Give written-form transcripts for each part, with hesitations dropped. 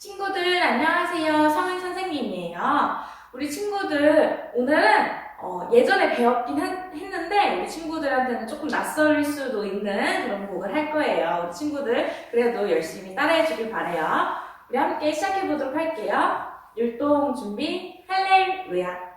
친구들 안녕하세요. 성은 선생님이에요. 우리 친구들 오늘은 예전에 배웠긴 했는데 우리 친구들한테는 조금 낯설 수도 있는 그런 곡을 할 거예요. 우리 친구들 그래도 열심히 따라해 주길 바래요. 우리 함께 시작해 보도록 할게요. 율동 준비, 할렐루야.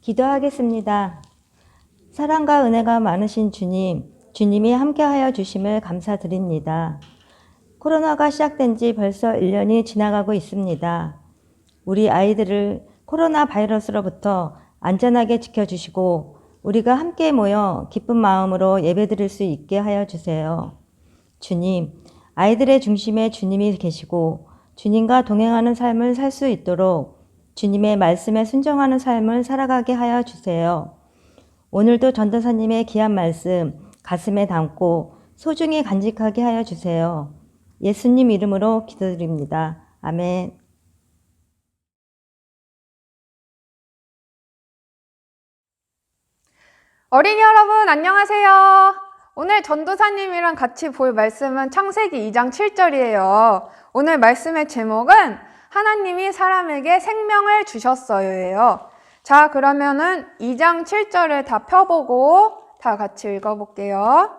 기도하겠습니다. 사랑과 은혜가 많으신 주님, 주님이 함께하여 주심을 감사드립니다. 코로나가 시작된 지 벌써 1년이 지나가고 있습니다. 우리 아이들을 코로나 바이러스로부터 안전하게 지켜주시고 우리가 함께 모여 기쁜 마음으로 예배드릴 수 있게 하여 주세요. 주님, 아이들의 중심에 주님이 계시고 주님과 동행하는 삶을 살 수 있도록 주님의 말씀에 순종하는 삶을 살아가게 하여 주세요. 오늘도 전도사님의 귀한 말씀 가슴에 담고 소중히 간직하게 하여 주세요. 예수님 이름으로 기도드립니다. 아멘. 어린이 여러분 안녕하세요. 오늘 전도사님이랑 같이 볼 말씀은 창세기 2장 7절이에요. 오늘 말씀의 제목은 하나님이 사람에게 생명을 주셨어요예요. 자, 그러면은 2장 7절을 다 펴보고 다 같이 읽어볼게요.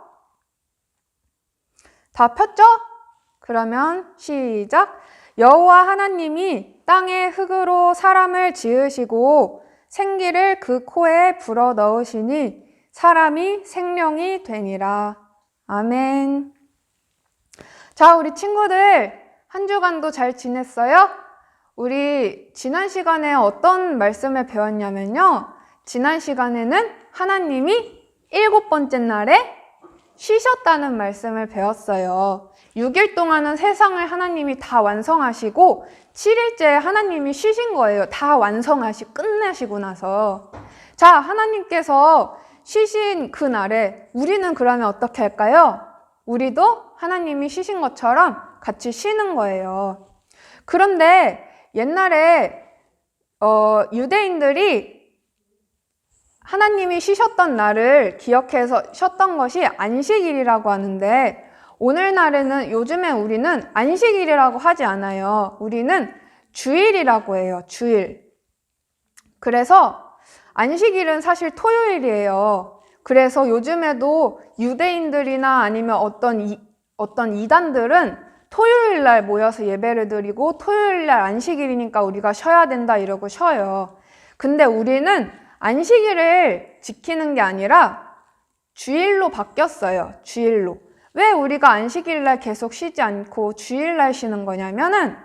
다 폈죠? 그러면 시작. 여호와 하나님이 땅의 흙으로 사람을 지으시고 생기를 그 코에 불어 넣으시니 사람이 생명이 되니라. 아멘. 자, 우리 친구들 한 주간도 잘 지냈어요? 우리 지난 시간에 어떤 말씀을 배웠냐면요. 지난 시간에는 하나님이 7번째 날에 쉬셨다는 말씀을 배웠어요. 6일 동안은 세상을 하나님이 다 완성하시고 7일째 하나님이 쉬신 거예요. 다 완성하시고 끝내시고 나서. 자, 하나님께서 쉬신 그 날에 우리는 그러면 어떻게 할까요? 우리도 하나님이 쉬신 것처럼 같이 쉬는 거예요. 그런데 옛날에 유대인들이 하나님이 쉬셨던 날을 기억해서 쉬었던 것이 안식일이라고 하는데 오늘날에는 요즘에 우리는 안식일이라고 하지 않아요. 우리는 주일이라고 해요. 주일. 그래서 안식일은 사실 토요일이에요. 그래서 요즘에도 유대인들이나 아니면 어떤 이단들은 토요일 날 모여서 예배를 드리고 토요일 날 안식일이니까 우리가 쉬어야 된다 이러고 쉬어요. 근데 우리는 안식일을 지키는 게 아니라 주일로 바뀌었어요. 주일로. 왜 우리가 안식일 날 계속 쉬지 않고 주일 날 쉬는 거냐면은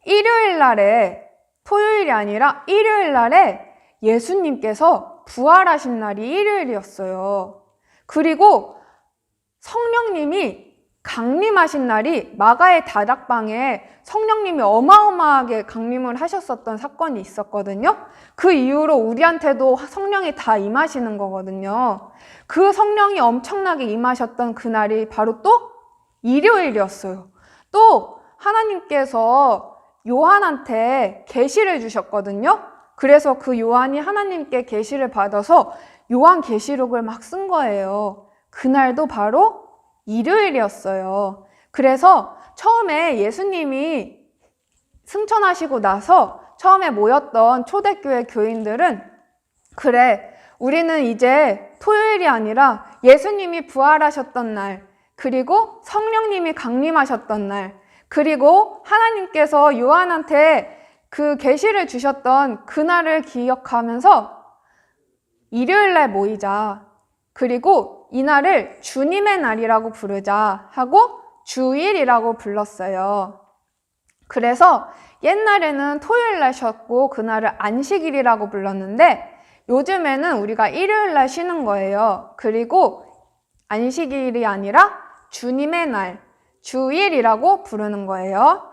일요일 날에, 토요일이 아니라 일요일 날에 예수님께서 부활하신 날이 일요일이었어요. 그리고 성령님이 강림하신 날이 마가의 다락방에 성령님이 어마어마하게 강림을 하셨었던 사건이 있었거든요. 그 이후로 우리한테도 성령이 다 임하시는 거거든요. 그 성령이 엄청나게 임하셨던 그날이 바로 또 일요일이었어요. 또 하나님께서 요한한테 계시를 주셨거든요. 그래서 그 요한이 하나님께 계시를 받아서 요한 계시록을 막 쓴 거예요. 그날도 바로 일요일이었어요. 그래서 처음에 예수님이 승천하시고 나서 처음에 모였던 초대교회 교인들은 그래, 우리는 이제 토요일이 아니라 예수님이 부활하셨던 날, 그리고 성령님이 강림하셨던 날, 그리고 하나님께서 요한한테 그 계시를 주셨던 그날을 기억하면서 일요일 날 모이자. 그리고 이날을 주님의 날이라고 부르자 하고 주일이라고 불렀어요. 그래서 옛날에는 토요일 날 쉬었고 그날을 안식일이라고 불렀는데 요즘에는 우리가 일요일 날 쉬는 거예요. 그리고 안식일이 아니라 주님의 날, 주일이라고 부르는 거예요.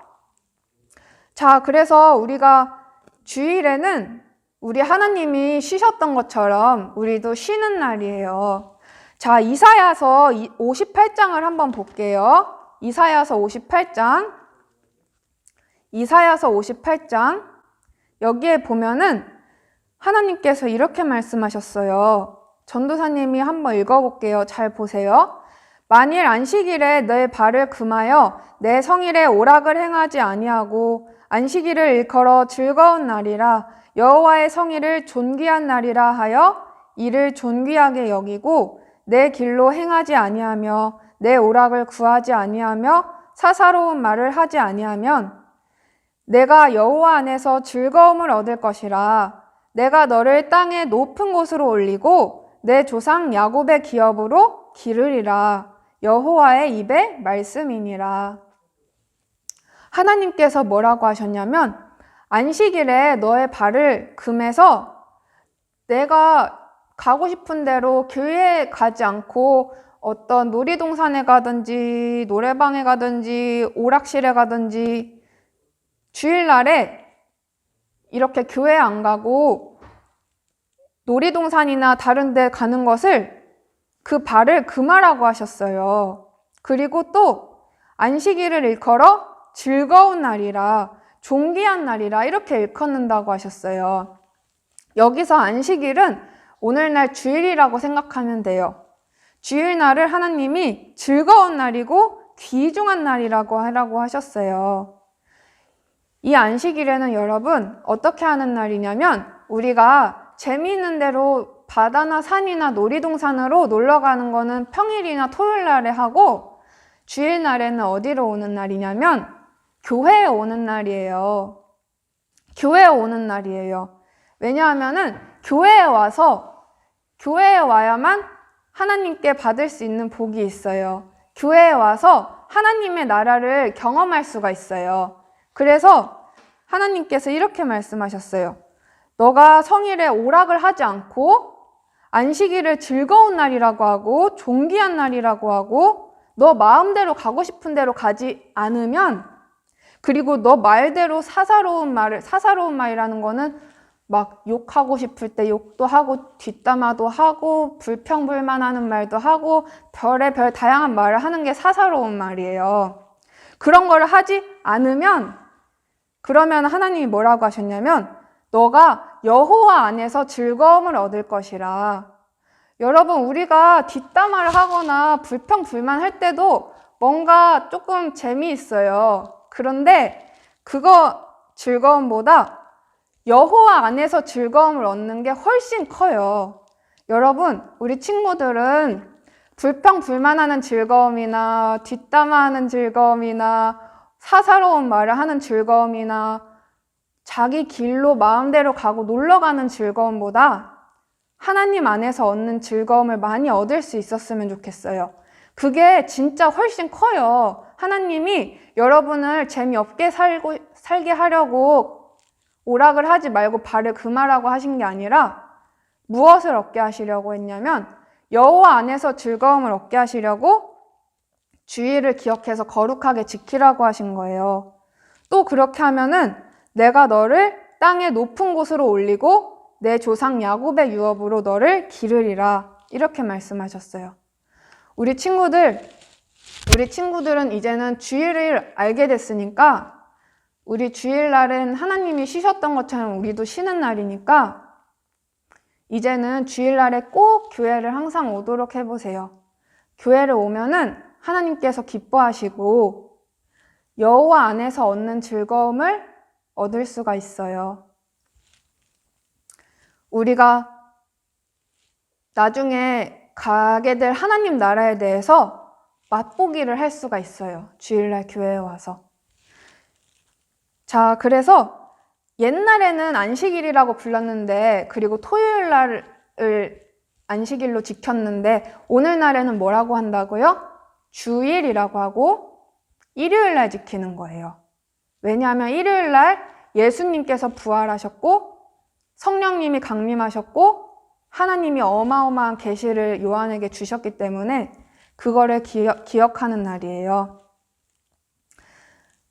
자, 그래서 우리가 주일에는 우리 하나님이 쉬셨던 것처럼 우리도 쉬는 날이에요. 자, 이사야서 58장을 한번 볼게요. 이사야서 58장. 이사야서 58장. 여기에 보면은 하나님께서 이렇게 말씀하셨어요. 전도사님이 한번 읽어볼게요. 잘 보세요. 만일 안식일에 내 발을 금하여 내 성일에 오락을 행하지 아니하고 안식일을 일컬어 즐거운 날이라 여호와의 성일을 존귀한 날이라 하여 이를 존귀하게 여기고 내 길로 행하지 아니하며 내 오락을 구하지 아니하며 사사로운 말을 하지 아니하면 내가 여호와 안에서 즐거움을 얻을 것이라 내가 너를 땅의 높은 곳으로 올리고 내 조상 야곱의 기업으로 기르리라. 여호와의 입의 말씀이니라. 하나님께서 뭐라고 하셨냐면 안식일에 너의 발을 금해서 내가 가고 싶은 대로 교회에 가지 않고 어떤 놀이동산에 가든지 노래방에 가든지 오락실에 가든지 주일날에 이렇게 교회 안 가고 놀이동산이나 다른 데 가는 것을 그 발을 금하라고 하셨어요. 그리고 또 안식일을 일컬어 즐거운 날이라 존귀한 날이라 이렇게 일컫는다고 하셨어요. 여기서 안식일은 오늘날 주일이라고 생각하면 돼요. 주일날을 하나님이 즐거운 날이고 귀중한 날이라고 하라고 하셨어요. 이 안식일에는 여러분 어떻게 하는 날이냐면 우리가 재미있는 대로 바다나 산이나 놀이동산으로 놀러 가는 거는 평일이나 토요일날에 하고 주일날에는 어디로 오는 날이냐면 교회에 오는 날이에요. 교회에 오는 날이에요. 왜냐하면은 교회에 와야만 하나님께 받을 수 있는 복이 있어요. 교회에 와서 하나님의 나라를 경험할 수가 있어요. 그래서 하나님께서 이렇게 말씀하셨어요. 너가 성일에 오락을 하지 않고 안식일을 즐거운 날이라고 하고 존귀한 날이라고 하고 너 마음대로 가고 싶은 대로 가지 않으면 그리고 너 말대로 사사로운 말이라는 거는 막 욕하고 싶을 때 욕도 하고 뒷담화도 하고 불평불만하는 말도 하고 별의별 다양한 말을 하는 게 사사로운 말이에요. 그런 거를 하지 않으면 그러면 하나님이 뭐라고 하셨냐면 너가 여호와 안에서 즐거움을 얻을 것이라. 여러분 우리가 뒷담화를 하거나 불평불만할 때도 뭔가 조금 재미있어요. 그런데 그거 즐거움보다 여호와 안에서 즐거움을 얻는 게 훨씬 커요. 여러분, 우리 친구들은 불평불만하는 즐거움이나 뒷담화하는 즐거움이나 사사로운 말을 하는 즐거움이나 자기 길로 마음대로 가고 놀러가는 즐거움보다 하나님 안에서 얻는 즐거움을 많이 얻을 수 있었으면 좋겠어요. 그게 진짜 훨씬 커요. 하나님이 여러분을 재미없게 살게 하려고 오락을 하지 말고 발을 금하라고 하신 게 아니라 무엇을 얻게 하시려고 했냐면 여호와 안에서 즐거움을 얻게 하시려고 주일을 기억해서 거룩하게 지키라고 하신 거예요. 또 그렇게 하면은 내가 너를 땅의 높은 곳으로 올리고 내 조상 야곱의 유업으로 너를 기르리라 이렇게 말씀하셨어요. 우리 친구들은 이제는 주일을 알게 됐으니까 우리 주일날은 하나님이 쉬셨던 것처럼 우리도 쉬는 날이니까 이제는 주일날에 꼭 교회를 항상 오도록 해보세요. 교회를 오면은 하나님께서 기뻐하시고 여호와 안에서 얻는 즐거움을 얻을 수가 있어요. 우리가 나중에 가게 될 하나님 나라에 대해서 맛보기를 할 수가 있어요. 주일날 교회에 와서. 자, 그래서 옛날에는 안식일이라고 불렀는데 그리고 토요일날을 안식일로 지켰는데 오늘날에는 뭐라고 한다고요? 주일이라고 하고 일요일날 지키는 거예요. 왜냐하면 일요일날 예수님께서 부활하셨고 성령님이 강림하셨고 하나님이 어마어마한 계시를 요한에게 주셨기 때문에 그거를 기억하는 날이에요.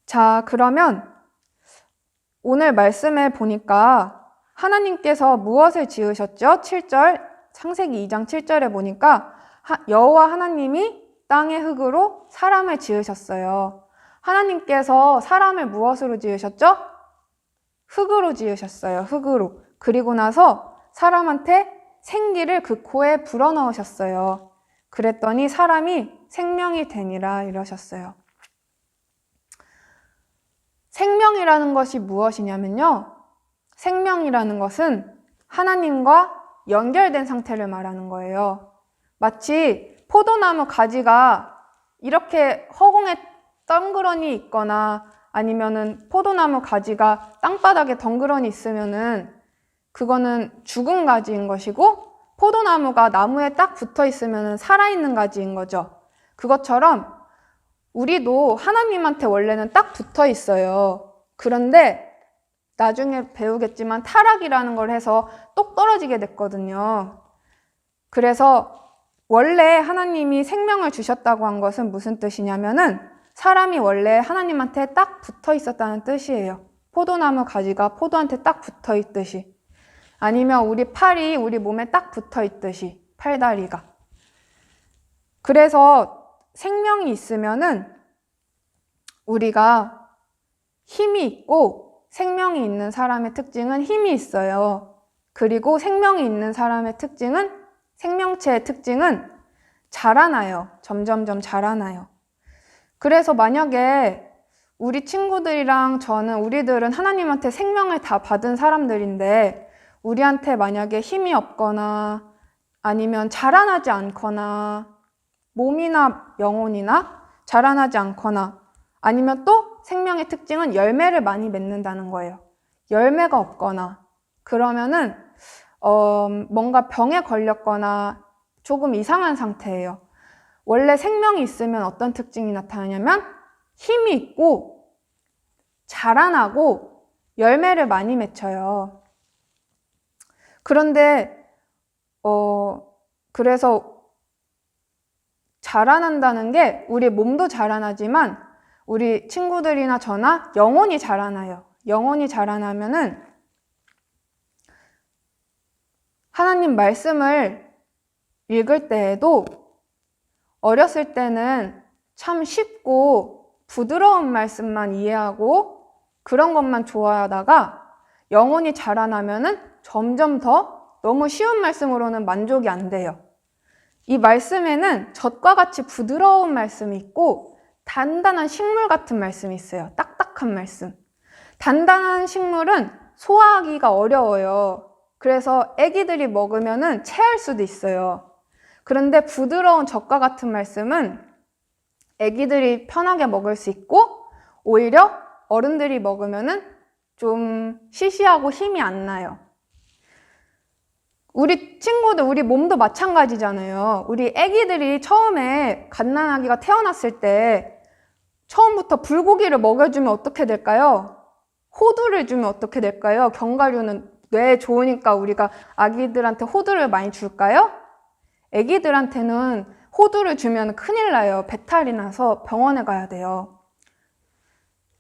자, 그러면 오늘 말씀에 보니까 하나님께서 무엇을 지으셨죠? 7절, 창세기 2장 7절에 보니까 여호와 하나님이 땅의 흙으로 사람을 지으셨어요. 하나님께서 사람을 무엇으로 지으셨죠? 흙으로 지으셨어요. 흙으로. 그리고 나서 사람한테 생기를 그 코에 불어넣으셨어요. 그랬더니 사람이 생명이 되니라 이러셨어요. 생명이라는 것이 무엇이냐면요. 생명이라는 것은 하나님과 연결된 상태를 말하는 거예요. 마치 포도나무 가지가 이렇게 허공에 덩그러니 있거나 아니면은 포도나무 가지가 땅바닥에 덩그러니 있으면은 그거는 죽은 가지인 것이고, 포도나무가 나무에 딱 붙어 있으면 살아있는 가지인 거죠. 그것처럼 우리도 하나님한테 원래는 딱 붙어 있어요. 그런데 나중에 배우겠지만 타락이라는 걸 해서 똑 떨어지게 됐거든요. 그래서 원래 하나님이 생명을 주셨다고 한 것은 무슨 뜻이냐면은 사람이 원래 하나님한테 딱 붙어 있었다는 뜻이에요. 포도나무 가지가 포도한테 딱 붙어 있듯이. 아니면 우리 팔이 우리 몸에 딱 붙어 있듯이, 팔다리가. 그래서 생명이 있으면은 우리가 힘이 있고, 생명이 있는 사람의 특징은 힘이 있어요. 그리고 생명이 있는 사람의 특징은, 생명체의 특징은 자라나요. 점점점 자라나요. 그래서 만약에 우리 친구들이랑 우리들은 하나님한테 생명을 다 받은 사람들인데, 우리한테 만약에 힘이 없거나 아니면 자라나지 않거나 몸이나 영혼이나 자라나지 않거나 아니면 또 생명의 특징은 열매를 많이 맺는다는 거예요. 열매가 없거나 그러면은 뭔가 병에 걸렸거나 조금 이상한 상태예요. 원래 생명이 있으면 어떤 특징이 나타나냐면 힘이 있고 자라나고 열매를 많이 맺혀요. 그런데 그래서 자라난다는 게 우리 몸도 자라나지만 우리 친구들이나 저나 영혼이 자라나요. 영혼이 자라나면은 하나님 말씀을 읽을 때에도 어렸을 때는 참 쉽고 부드러운 말씀만 이해하고 그런 것만 좋아하다가 영혼이 자라나면은 점점 더 너무 쉬운 말씀으로는 만족이 안 돼요. 이 말씀에는 젖과 같이 부드러운 말씀이 있고 단단한 식물 같은 말씀이 있어요. 딱딱한 말씀. 단단한 식물은 소화하기가 어려워요. 그래서 아기들이 먹으면은 체할 수도 있어요. 그런데 부드러운 젖과 같은 말씀은 아기들이 편하게 먹을 수 있고 오히려 어른들이 먹으면은 좀 시시하고 힘이 안 나요. 우리 친구들, 우리 몸도 마찬가지잖아요. 우리 아기들이 처음에 갓난아기가 태어났을 때 처음부터 불고기를 먹여주면 어떻게 될까요? 호두를 주면 어떻게 될까요? 견과류는 뇌에 좋으니까 우리가 아기들한테 호두를 많이 줄까요? 아기들한테는 호두를 주면 큰일 나요. 배탈이 나서 병원에 가야 돼요.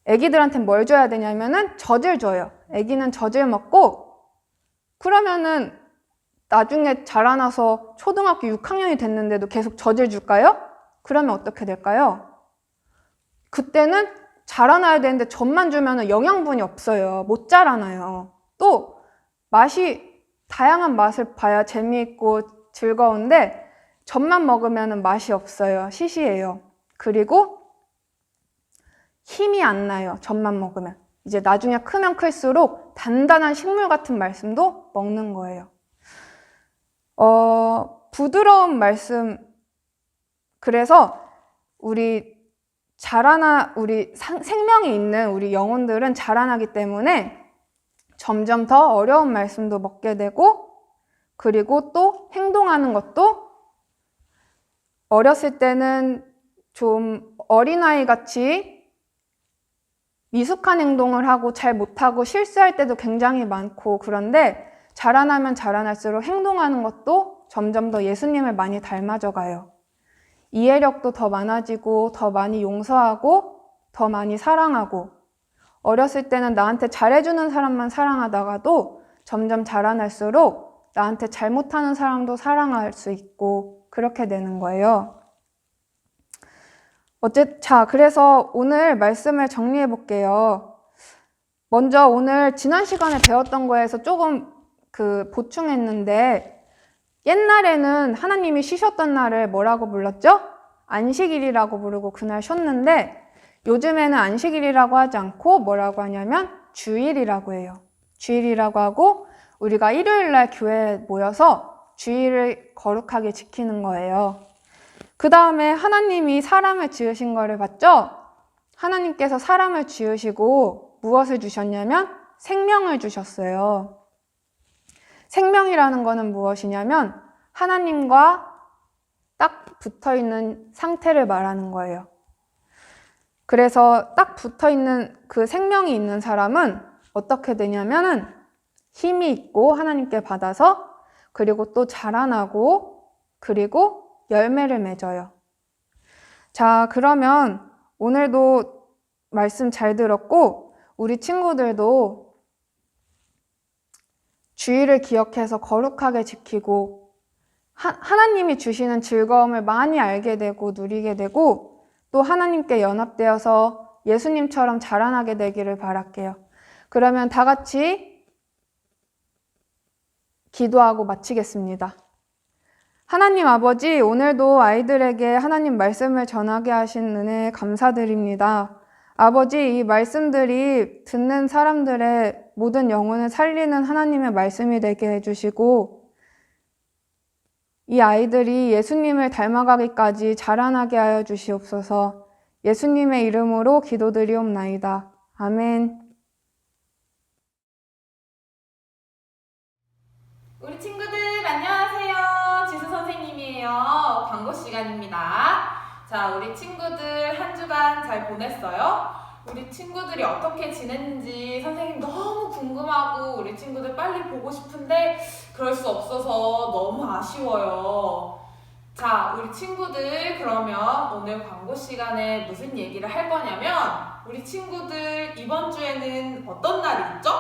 아기들한테 뭘 줘야 되냐면은 젖을 줘요. 아기는 젖을 먹고 그러면은 나중에 자라나서 초등학교 6학년이 됐는데도 계속 젖을 줄까요? 그러면 어떻게 될까요? 그때는 자라나야 되는데 젖만 주면 영양분이 없어요. 못 자라나요. 또 맛이 다양한 맛을 봐야 재미있고 즐거운데 젖만 먹으면 맛이 없어요. 시시해요. 그리고 힘이 안 나요. 젖만 먹으면. 이제 나중에 크면 클수록 단단한 식물 같은 말씀도 먹는 거예요. 부드러운 말씀. 그래서 우리 생명이 있는 우리 영혼들은 자라나기 때문에 점점 더 어려운 말씀도 먹게 되고, 그리고 또 행동하는 것도 어렸을 때는 좀 어린아이 같이 미숙한 행동을 하고 잘 못하고 실수할 때도 굉장히 많고, 그런데 자라나면 자라날수록 행동하는 것도 점점 더 예수님을 많이 닮아져 가요. 이해력도 더 많아지고 더 많이 용서하고 더 많이 사랑하고, 어렸을 때는 나한테 잘해주는 사람만 사랑하다가도 점점 자라날수록 나한테 잘못하는 사람도 사랑할 수 있고 그렇게 되는 거예요. 그래서 오늘 말씀을 정리해 볼게요. 먼저 오늘 지난 시간에 배웠던 거에서 조금 보충했는데, 옛날에는 하나님이 쉬셨던 날을 뭐라고 불렀죠? 안식일이라고 부르고 그날 쉬었는데, 요즘에는 안식일이라고 하지 않고 뭐라고 하냐면 주일이라고 해요. 주일이라고 하고 우리가 일요일날 교회에 모여서 주일을 거룩하게 지키는 거예요. 그 다음에 하나님이 사람을 지으신 거를 봤죠? 하나님께서 사람을 지으시고 무엇을 주셨냐면 생명을 주셨어요. 생명이라는 것은 무엇이냐면 하나님과 딱 붙어 있는 상태를 말하는 거예요. 그래서 딱 붙어 있는 그 생명이 있는 사람은 어떻게 되냐면은 힘이 있고 하나님께 받아서 그리고 또 자라나고 그리고 열매를 맺어요. 자, 그러면 오늘도 말씀 잘 들었고 우리 친구들도 주의를 기억해서 거룩하게 지키고 하나님이 주시는 즐거움을 많이 알게 되고 누리게 되고 또 하나님께 연합되어서 예수님처럼 자라나게 되기를 바랄게요. 그러면 다 같이 기도하고 마치겠습니다. 하나님 아버지, 오늘도 아이들에게 하나님 말씀을 전하게 하신 은혜에 감사드립니다. 아버지, 이 말씀들이 듣는 사람들의 모든 영혼을 살리는 하나님의 말씀이 되게 해주시고 이 아이들이 예수님을 닮아가기까지 자라나게 하여 주시옵소서. 예수님의 이름으로 기도드리옵나이다. 아멘. 우리 친구들 안녕하세요. 지수 선생님이에요. 광고 시간입니다. 자, 우리 친구들 한 주간 잘 보냈어요? 우리 친구들이 어떻게 지냈는지 선생님 너무 궁금하고 우리 친구들 빨리 보고 싶은데 그럴 수 없어서 너무 아쉬워요. 자, 우리 친구들 그러면 오늘 광고 시간에 무슨 얘기를 할 거냐면 우리 친구들 이번 주에는 어떤 날이 있죠?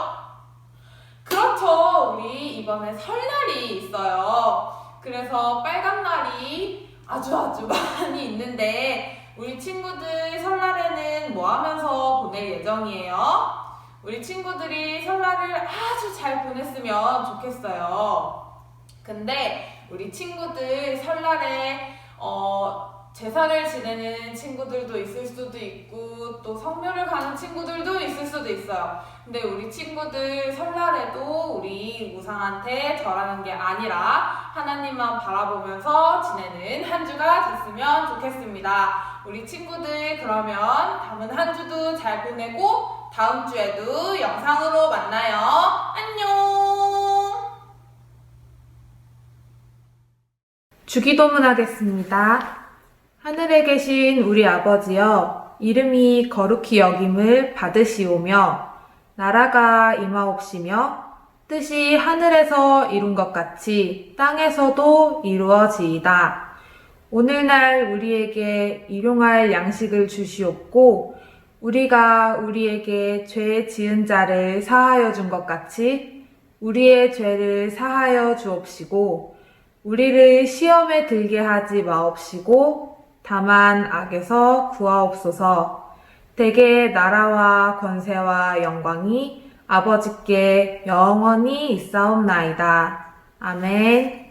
그렇죠. 우리 이번에 설날이 있어요. 그래서 빨간 날이 아주 많이 있는데 우리 친구들 설날에는 뭐 하면서 보낼 예정이에요? 우리 친구들이 설날을 아주 잘 보냈으면 좋겠어요. 근데 우리 친구들 설날에 제사를 지내는 친구들도 있을 수도 있고 또 성묘를 가는 친구들도 있을 수도 있어요. 근데 우리 친구들 설날에도 우리 우상한테 절하는 게 아니라 하나님만 바라보면서 지내는 한 주가 됐으면 좋겠습니다. 우리 친구들 그러면 남은 한 주도 잘 보내고 다음 주에도 영상으로 만나요. 안녕. 주기도문 하겠습니다. 하늘에 계신 우리 아버지여, 이름이 거룩히 여김을 받으시오며 나라가 임하옵시며 뜻이 하늘에서 이룬 것 같이 땅에서도 이루어지이다. 오늘날 우리에게 일용할 양식을 주시옵고 우리가 우리에게 죄 지은 자를 사하여 준 것 같이 우리의 죄를 사하여 주옵시고 우리를 시험에 들게 하지 마옵시고 다만 악에서 구하옵소서. 대개 나라와 권세와 영광이 아버지께 영원히 있사옵나이다. 아멘.